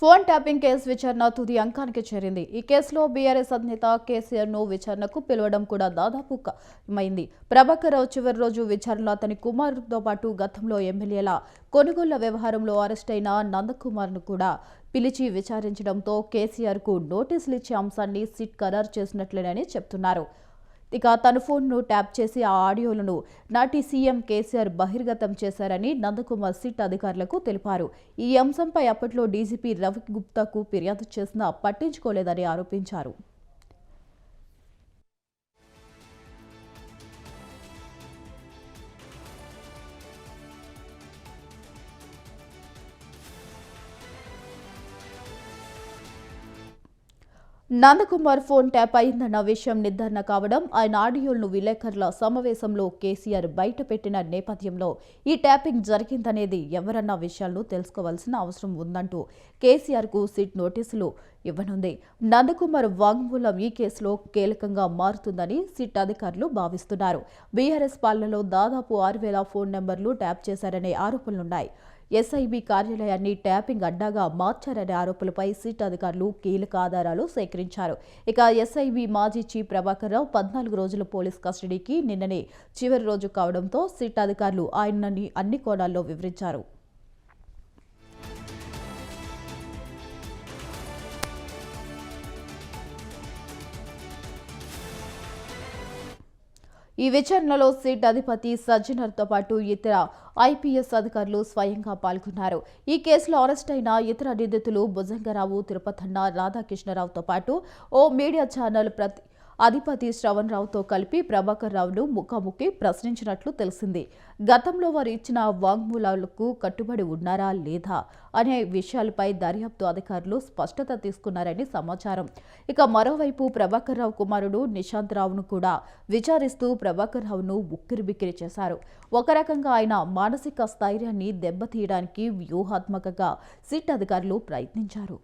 Phone tapping case విచారణ తుది అంకానికి చేరింది. ఈ కేసులో బీఆర్ఎస్ అధినేత కేసీఆర్ ను విచారణకు పిలవడం కూడా దాదాపు ఖాయమైంది. ప్రభాకర్ రావు చివరి రోజు విచారణలో అతని కుమారుడితో పాటు గతంలో ఎమ్మెల్యేల కొనుగోళ్ల వ్యవహారంలో అరెస్టైన నందకుమార్ ను కూడా పిలిచి విచారించడంతో కేసీఆర్ కు నోటీసులు ఇచ్చే అంశాన్ని సిట్ ఖరారు చేసినట్లేనని చెబుతున్నారు. ఇక తన ఫోన్ను ట్యాప్ చేసి ఆ ఆడియోలను నాటి సీఎం కేసీఆర్ బహిర్గతం చేశారని నందకుమార్ సిట్ అధికారులకు తెలిపారు. ఈ అంశంపై అప్పట్లో డీజీపీ రవి గుప్తాకు ఫిర్యాదు చేసినా పట్టించుకోలేదని ఆరోపించారు. నందకుమార్ ఫోన్ ట్యాప్ అయిందన్న విషయం నిర్ధారణ కావడం, ఆయన ఆడియోలను విలేకరుల సమావేశంలో కేసీఆర్ బయటపెట్టిన నేపథ్యంలో ఈ ట్యాపింగ్ జరిగిందనేది ఎవరన్న విషయాలను తెలుసుకోవాల్సిన అవసరం ఉందంటూ కేసీఆర్ కు సిట్ నోటీసులు ఇవ్వనుంది. నందకుమార్ వాంగ్మూలం ఈ కేసులో కీలకంగా మారుతుందని సిట్ అధికారులు భావిస్తున్నారు. బీఆర్ఎస్ పాలనలో దాదాపు 6,000 ఫోన్ నెంబర్లు ట్యాప్ చేశారనే ఆరోపణలున్నాయి. ఎస్ఐబీ కార్యాలయాన్ని ట్యాపింగ్ అడ్డాగా మార్చారనే ఆరోపణలపై సిట్ అధికారులు కీలక ఆధారాలు సేకరించారు. ఇక ఎస్ఐబీ మాజీ చీఫ్ ప్రభాకర్ రావు 14 రోజుల పోలీస్ కస్టడీకి నిన్ననే చివరి రోజు కావడంతో సిట్ అధికారులు ఆయనని అన్ని కోణాల్లో వివరించారు. ఈ విచారణలో సిట్ అధిపతి సజ్జనర్తో పాటు ఇతర ఐపీఎస్ అధికారులు స్వయంగా పాల్గొన్నారు. ఈ కేసులో అరెస్ట్ అయిన ఇతర నిందితులు భుజంగరావు, తిరుపతన్న, రాధాకృష్ణరావుతో పాటు ఓ మీడియా ఛానల్ అధిపతి శ్రవణ్ రావుతో కలిపి ప్రభాకర్ రావును ముఖాముఖి ప్రశ్నించినట్లు తెలిసింది. గతంలో వారు ఇచ్చిన వాంగ్మూలాలకు కట్టుబడి ఉన్నారా లేదా అనే విషయాలపై దర్యాప్తు అధికారులు స్పష్టత తీసుకున్నారని సమాచారం. ఇక మరోవైపు ప్రభాకర్ రావు కుమారుడు నిశాంత్ రావును కూడా విచారిస్తూ ప్రభాకర్ రావును ఉక్కిరిబిక్కిరి చేశారు. ఒక రకంగా ఆయన మానసిక స్థైర్యాన్ని దెబ్బతీయడానికి వ్యూహాత్మకంగా సిట్ అధికారులు ప్రయత్నించారు.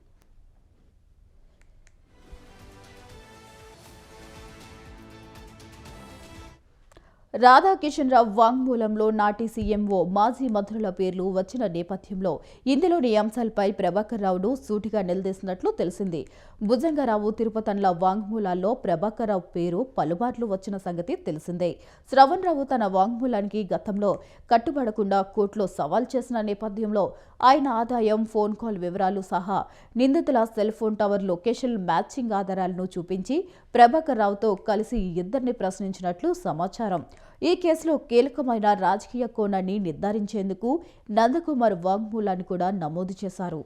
రాధాకిషన్ రావు వాంగ్మూలంలో నాటి సీఎంఓ, మాజీ మంత్రుల పేర్లు వచ్చిన నేపథ్యంలో ఇందులోని అంశాలపై ప్రభాకర్ రావును సూటిగా నిలదీసినట్లు తెలిసింది. భుజంగరావు, తిరుపతన్ల వాంగ్మూలాల్లో ప్రభాకర్ రావు పేరు పలుమార్లు వచ్చిన సంగతి తెలిసిందే. శ్రవణ్ రావు తన వాంగ్మూలానికి గతంలో కట్టుబడకుండా కోర్టులో సవాల్ చేసిన నేపథ్యంలో ఆయన ఆదాయం, ఫోన్ కాల్ వివరాలు సహా నిందితుల cell phone tower location matching ఆధారాలను చూపించి ప్రభాకర్ రావుతో కలిసి ఇద్దరిని ప్రశ్నించినట్లు సమాచారం. ఈ కేసులో కీలకమైన రాజకీయ కోణాన్ని నిర్ధారించేందుకు నందకుమార్ వాంగ్మూలాన్ని కూడా నమోదు చేశారు.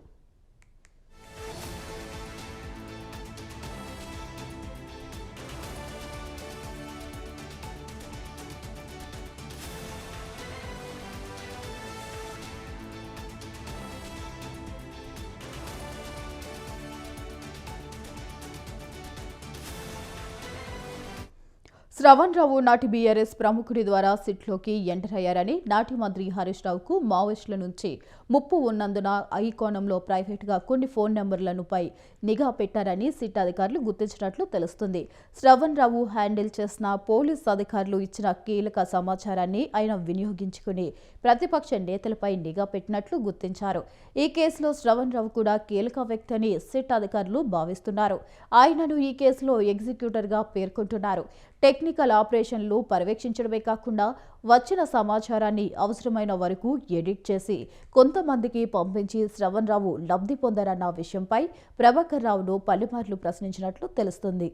శ్రవణ్ రావు నాటి బీఆర్ఎస్ ప్రముఖుడి ద్వారా సిట్లోకి ఎంటర్ అయ్యారని, నాటి మంత్రి హరీష్ రావుకు మావోయిస్టుల నుంచి ముప్పు ఉన్నందున ఈ కోణంలో ప్రైవేటుగా కొన్ని ఫోన్ నెంబర్లపై నిఘా పెట్టారని సిట్ అధికారులు గుర్తించినట్లు తెలుస్తుంది. శ్రవణ్ రావు హ్యాండిల్ చేసిన పోలీస్ అధికారులు ఇచ్చిన కీలక సమాచారాన్ని ఆయన వినియోగించుకుని ప్రతిపక్ష నేతలపై నిఘా పెట్టినట్లు గుర్తించారు. ఈ కేసులో శ్రవణ్ రావు కూడా కీలక వ్యక్తి అని సిట్ అధికారులు భావిస్తున్నారు. ఆయనను ఈ కేసులో ఎగ్జిక్యూటర్గా పేర్కొంటున్నారు. టెక్నికల్ ఆపరేషన్లు పర్యవేక్షించడమే కాకుండా వచ్చిన సమాచారాన్ని అవసరమైన వరకు ఎడిట్ చేసి కొంతమందికి పంపించి శ్రవణ్ రావు లబ్ధి పొందారన్న విషయంపై ప్రభాకర్ రావును పలుమార్లు ప్రశ్నించినట్లు తెలుస్తుంది.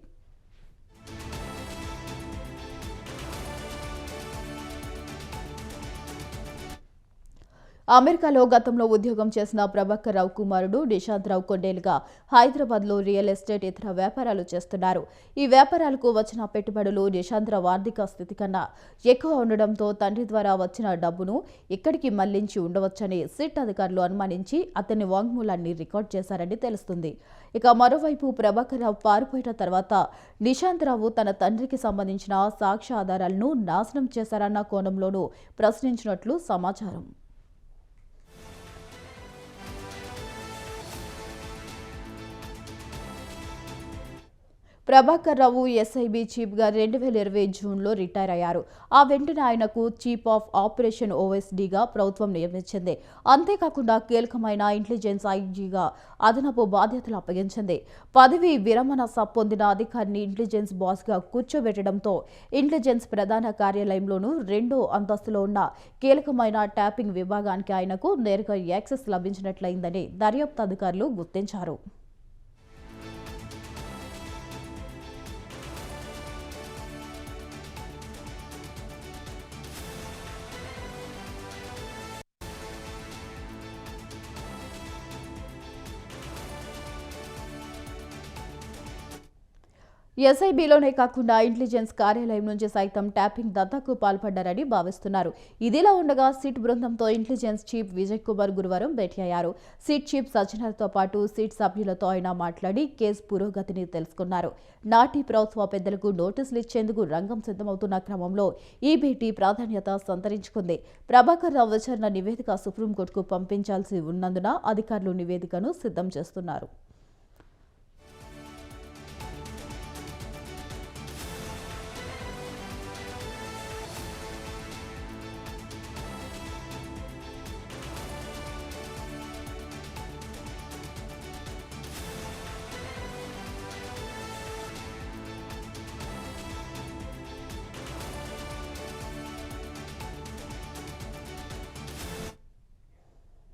అమెరికాలో గతంలో ఉద్యోగం చేసిన ప్రభాకర్ రావు కుమారుడు నిశాంత్ రావు కొండేలుగా హైదరాబాద్లో రియల్ ఎస్టేట్, ఇతర వ్యాపారాలు చేస్తున్నారు. ఈ వ్యాపారాలకు వచ్చిన పెట్టుబడులు నిశాంత్ రావు ఆర్థిక స్థితి కన్నా ఎక్కువ ఉండడంతో తండ్రి ద్వారా వచ్చిన డబ్బును ఇక్కడికి మళ్లించి ఉండవచ్చని సిట్ అధికారులు అనుమానించి అతని వాంగ్మూలాన్ని రికార్డ్ చేశారని తెలుస్తుంది. ఇక మరోవైపు ప్రభాకర్ రావు పారిపోయిన తర్వాత నిశాంత్ రావు తన తండ్రికి సంబంధించిన సాక్ష్య ఆధారాలను నాశనం చేశారన్న కోణంలోనూ ప్రశ్నించినట్లు సమాచారం. ప్రభాకర్ రావు ఎస్ఐబి చీఫ్గా 2020 జూన్లో రిటైర్ అయ్యారు. ఆ వెంటనే ఆయనకు చీఫ్ ఆఫ్ ఆపరేషన్ ఓఎస్డీగా ప్రభుత్వం నియమించింది. అంతేకాకుండా కీలకమైన ఇంటెలిజెన్స్ ఐజీగా అదనపు బాధ్యతలు అప్పగించింది. పదవి విరమణ పొందిన అధికారిని ఇంటెలిజెన్స్ బాస్గా కూర్చోబెట్టడంతో ఇంటెలిజెన్స్ ప్రధాన కార్యాలయంలోనూ 2వ అంతస్తులో ఉన్న కీలకమైన ట్యాపింగ్ విభాగానికి ఆయనకు నేరుగా యాక్సెస్ లభించినట్లయిందని దర్యాప్తు అధికారులు గుర్తించారు. ఎస్ఐబిలోనే కాకుండా ఇంటెలిజెన్స్ కార్యాలయం నుంచి సైతం ట్యాపింగ్ దందాకు పాల్పడ్డారని భావిస్తున్నారు. ఇదిలా ఉండగా సిట్ బృందంతో ఇంటెలిజెన్స్ చీఫ్ విజయ్ కుమార్ గురువారం భేటీ అయ్యారు. సిట్ చీఫ్ సజ్జనార్తో పాటు సిట్ సభ్యులతో ఆయన మాట్లాడి కేసు పురోగతిని తెలుసుకున్నారు. నాటి ప్రభుత్వ పెద్దలకు నోటీసులు ఇచ్చేందుకు రంగం సిద్ధమవుతున్న క్రమంలో ఈ భేటీ ప్రాధాన్యత సంతరించుకుంది. ప్రభాకర్ రావు విచారణ నివేదిక సుప్రీంకోర్టుకు పంపించాల్సి ఉన్నందున అధికారులు నివేదికను సిద్ధం చేస్తున్నారు.